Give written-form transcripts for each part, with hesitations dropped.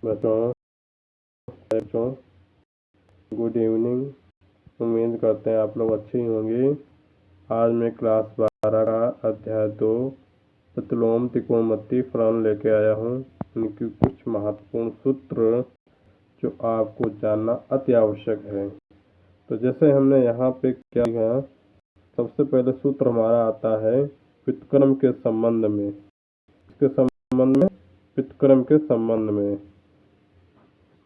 बच्चों बच्चों good evening. उम्मीद करते हैं आप लोग अच्छे ही होंगे। आज मैं क्लास 12 का अध्याय 2 प्रतिलोम त्रिकोणमिति फलन लेके आया हूँ। इनकी कुछ महत्वपूर्ण सूत्र जो आपको जानना अति आवश्यक है। तो जैसे हमने यहाँ पे क्या किया, सबसे पहले सूत्र हमारा आता है व्युत्क्रम के संबंध में। इसके संबंध में व्युत्क्रम के संबंध में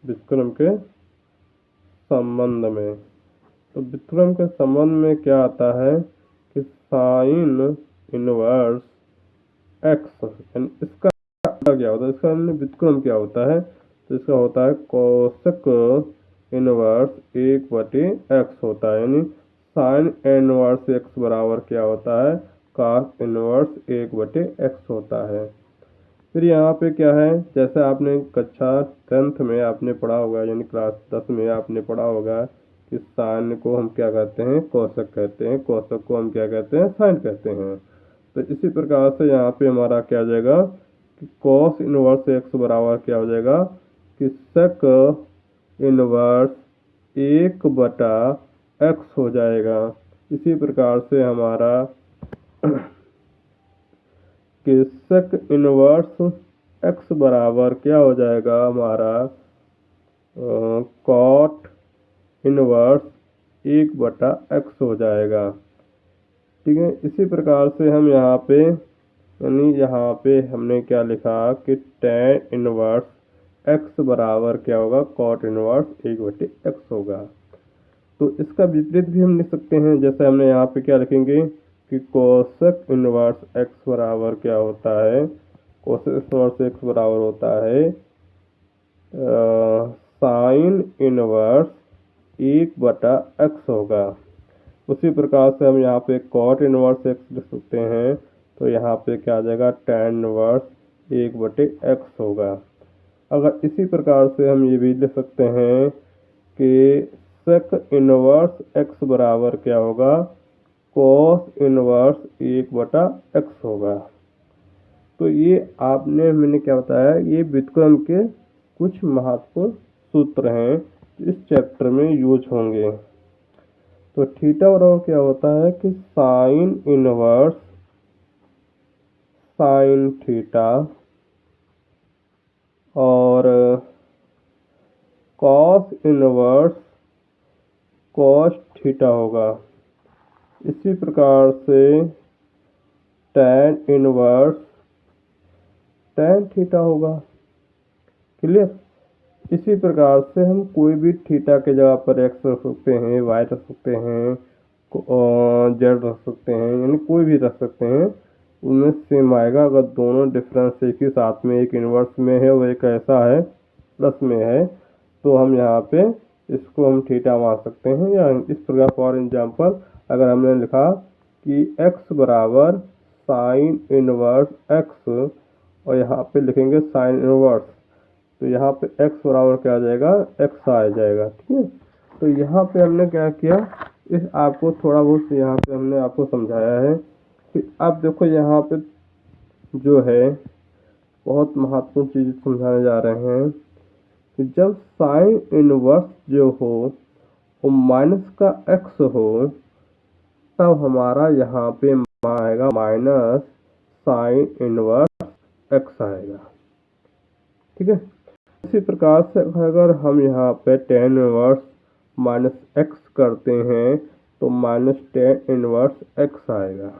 व्युत्क्रम के संबंध में तो व्युत्क्रम के संबंध में क्या आता है कि साइन इनवर्स एक्स, इसका क्या होता है, इसका व्युत्क्रम क्या होता है, तो इसका होता है कोसेक इनवर्स 1/x होता है। यानी साइन इनवर्स एक्स बराबर क्या होता है, कॉस इनवर्स 1/x होता है। फिर यहाँ पे क्या है, जैसे आपने कक्षा 10th में आपने पढ़ा होगा, यानी क्लास 10 में आपने पढ़ा होगा कि साइन को हम क्या कहते हैं, कोसेक कहते हैं, कोसेक को हम क्या कहते हैं, साइन कहते हैं। तो इसी प्रकार से यहाँ पे हमारा क्या आ जाएगा कि कॉस इनवर्स एक्स बराबर क्या हो जाएगा कि सेक इनवर्स 1/x हो जाएगा। इसी प्रकार से हमारा कि सेक इनवर्स एक्स बराबर क्या हो जाएगा, हमारा कॉट इनवर्स 1/x हो जाएगा। ठीक है, इसी प्रकार से हम यहाँ पे यानी यहाँ पे हमने क्या लिखा कि tan इनवर्स एक्स बराबर क्या होगा, कॉट इनवर्स 1/x होगा। तो इसका विपरीत भी हम लिख सकते हैं। जैसे हमने यहाँ पे क्या लिखेंगे कि कोसेक इनवर्स एक्स बराबर क्या होता है, कोसेक इनवर्स एक्स बराबर होता है साइन इनवर्स 1/x होगा। उसी प्रकार से हम यहाँ पे कॉट इनवर्स एक्स लिख सकते हैं। तो यहाँ पे क्या आ जाएगा, tan इनवर्स 1/x होगा। अगर इसी प्रकार से हम ये भी लिख सकते हैं कि सेक इनवर्स एक्स बराबर क्या होगा, कॉस इनवर्स 1/x होगा। तो ये आपने मैंने क्या बताया, ये व्युत्क्रम के कुछ महत्वपूर्ण सूत्र हैं जो इस चैप्टर में यूज होंगे। तो थीटा बराबर क्या होता है कि साइन इनवर्स साइन थीटा और कॉस इनवर्स कॉस थीटा होगा। इसी प्रकार से tan इनवर्स tan थीटा होगा। क्लियर। इसी प्रकार से हम कोई भी थीटा के जगह पर एक्स रख सकते हैं, वाई रख सकते हैं, जेड रख सकते हैं, यानी कोई भी रख सकते हैं, उनमें सेम आएगा। अगर दोनों डिफरेंस एक ही साथ में, एक इन्वर्स में है और एक ऐसा है प्लस में है, तो हम यहाँ पे इसको हम थीटा मान सकते हैं। या इस प्रकार फॉर एग्जांपल अगर हमने लिखा कि x बराबर साइन इनवर्स x और यहाँ पे लिखेंगे साइन इनवर्स, तो यहाँ पे x बराबर क्या आ जाएगा, x आ जाएगा। ठीक है, तो यहाँ पे हमने क्या किया, इस आपको थोड़ा बहुत यहाँ पे हमने आपको समझाया है कि अब देखो यहाँ पे जो है बहुत महत्वपूर्ण चीज़ समझाने जा रहे हैं कि जब साइन इनवर्स जो हो वो माइनस का x हो, तब हमारा यहाँ पे आएगा माइनस साइन इनवर्स x आएगा। ठीक है, इसी प्रकार से अगर हम यहाँ पे tan इनवर्स माइनस x करते हैं तो माइनस tan इनवर्स x आएगा।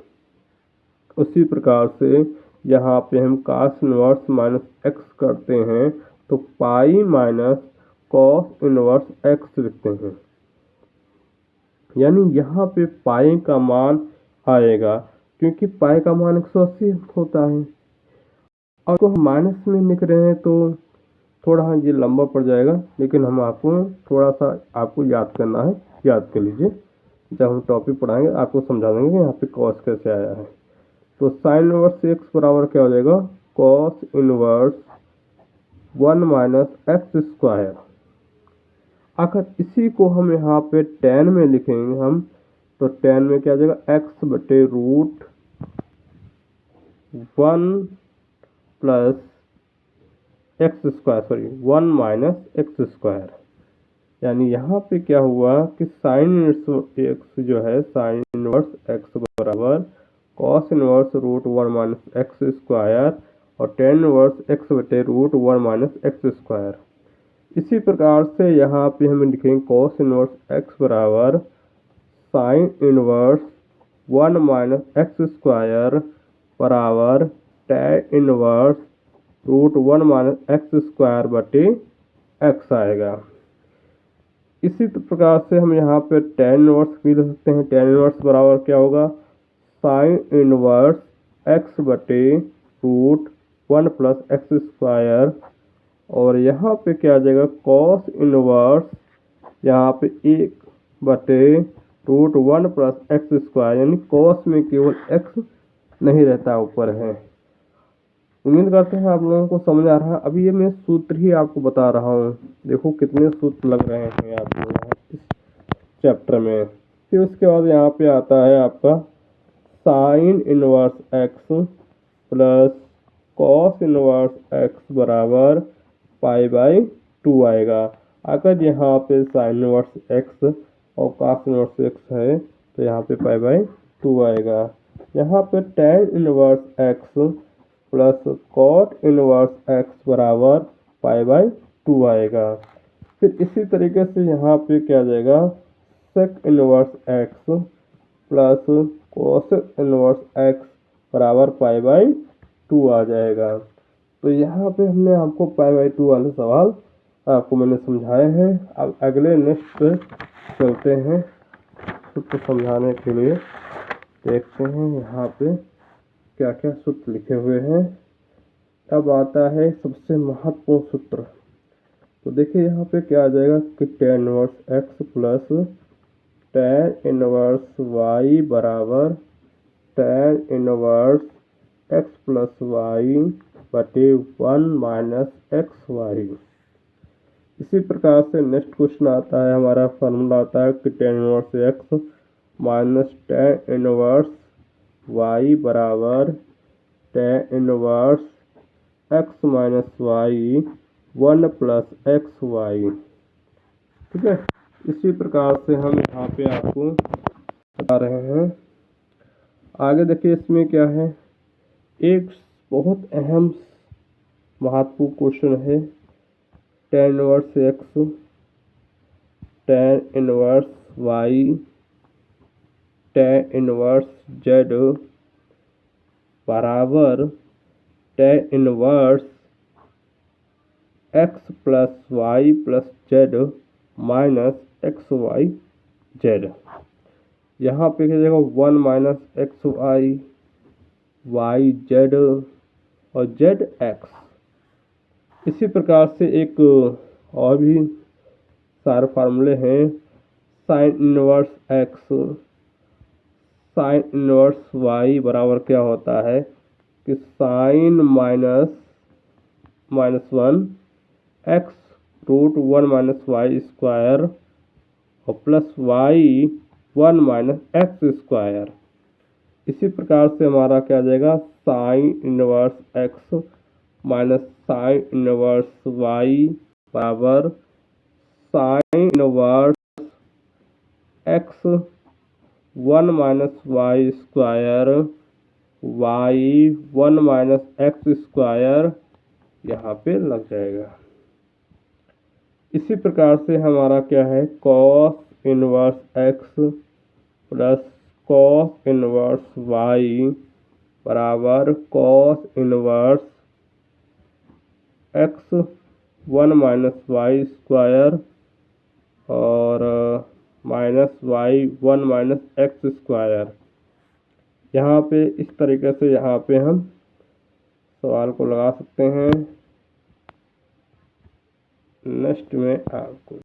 उसी प्रकार से यहाँ पे हम cos इनवर्स माइनस x करते हैं तो pi minus cos inverse x लिखते हैं। यानी यहाँ पे पाई का मान आएगा, क्योंकि पाई का मान 180 होता है। और तो हम माइनस में लिख रहे हैं तो थोड़ा ये लंबा पड़ जाएगा, लेकिन हम आपको थोड़ा सा आपको याद करना है, याद कर लीजिए। जब हम टॉपिक पढ़ाएंगे आपको समझा देंगे कि यहाँ पे कॉस कैसे आया है। तो साइन इनवर्स एक्स बराबर क्या हो जाएगा, cos inverse 1 minus x square. अगर इसी को हम यहाँ पे tan में लिखेंगे हम, तो tan में क्या आ जाएगा, x/√1 plus x square, sorry 1 minus x square. यानी यहाँ पे क्या हुआ कि साइन इनवर्स एक्स जो है, साइन इनवर्स एक्स बराबर cos inverse root 1 minus x square और टेन इनवर्स एक्स बटे रूट 1 माइनस एक्स स्क्वायर। इसी प्रकार से यहाँ पे हम लिखेंगे कॉस इनवर्स एक्स बराबर sine inverse 1 minus x square बराबर tan inverse root 1 minus x square बटे एक्स आएगा। इसी प्रकार से हम यहाँ पे टेन इनवर्स भी लिख सकते हैं। टेन इनवर्स बराबर क्या होगा, साइन इनवर्स एक्स बटे रूट 1 प्लस एक्स स्क्वायर, और यहाँ पे क्या आ जाएगा कॉस इनवर्स यहाँ पे 1 बटे रूट 1 प्लस एक्स स्क्वायर, यानी कॉस में केवल एक्स नहीं रहता, ऊपर है। उम्मीद करते हैं आप लोगों को समझ आ रहा है। अभी ये मैं सूत्र ही आपको बता रहा हूँ, देखो कितने सूत्र लग रहे हैं आपको इस चैप्टर में। फिर उसके बाद यहाँ पे आता है आपका sign inverse x plus cos inverse x बराबर पाई बाई 2 आएगा। अगर यहाँ पे साइन इनवर्स एक्स और कॉस इनवर्स एक्स है तो यहाँ पे पाई बाई 2 आएगा। यहाँ पे tan inverse x plus cot inverse x बराबर पाई बाई 2 आएगा। फिर इसी तरीके से यहाँ पे क्या आ जाएगा sec inverse x plus cosec inverse x बराबर पाई बाई 2 आ जाएगा। तो यहाँ पे हमने आपको पाई बाई 2 वाले सवाल आपको मैंने समझाए हैं। अब अगले नेक्स्ट चलते हैं सूत्र समझाने के लिए, देखते हैं यहाँ पे क्या क्या सूत्र लिखे हुए हैं। अब आता है सबसे महत्वपूर्ण सूत्र। तो देखिए यहाँ पे क्या आ जाएगा कि tan inverse x plus tan inverse y बराबर tan inverse x plus y बटे 1 माइनस एक्स वाई। इसी प्रकार से नेक्स्ट क्वेश्चन आता है, हमारा फार्मूला आता है कि tan inverse x minus tan inverse y बराबर tan inverse x minus y 1 plus x y. ठीक है, इसी प्रकार से हम यहाँ पे आपको बता रहे हैं। आगे देखिए इसमें क्या है, एक बहुत अहम महत्वपूर्ण क्वेश्चन है। Tan inverse x tan inverse y tan inverse z बराबर tan inverse x plus y plus z minus x y z. यहाँ पे क्या जाएगा 1 minus x y y z और जेड एक्स। इसी प्रकार से एक और भी सारे फार्मूले हैं। Sine inverse x sine inverse y बराबर क्या होता है कि sine minus 1 x root 1 minus y square और plus Y 1 minus x square. इसी प्रकार से हमारा क्या आ जाएगा sine inverse x minus sine inverse y बराबर sine inverse x 1 minus y square y 1 minus x square यहाँ पे लग जाएगा। इसी प्रकार से हमारा क्या है cos inverse x plus cos inverse y बराबर cos inverse x 1 minus y square और minus y 1 minus x square. यहाँ पे इस तरीके से यहाँ पे हम सवाल को लगा सकते हैं। नेक्स्ट में आपको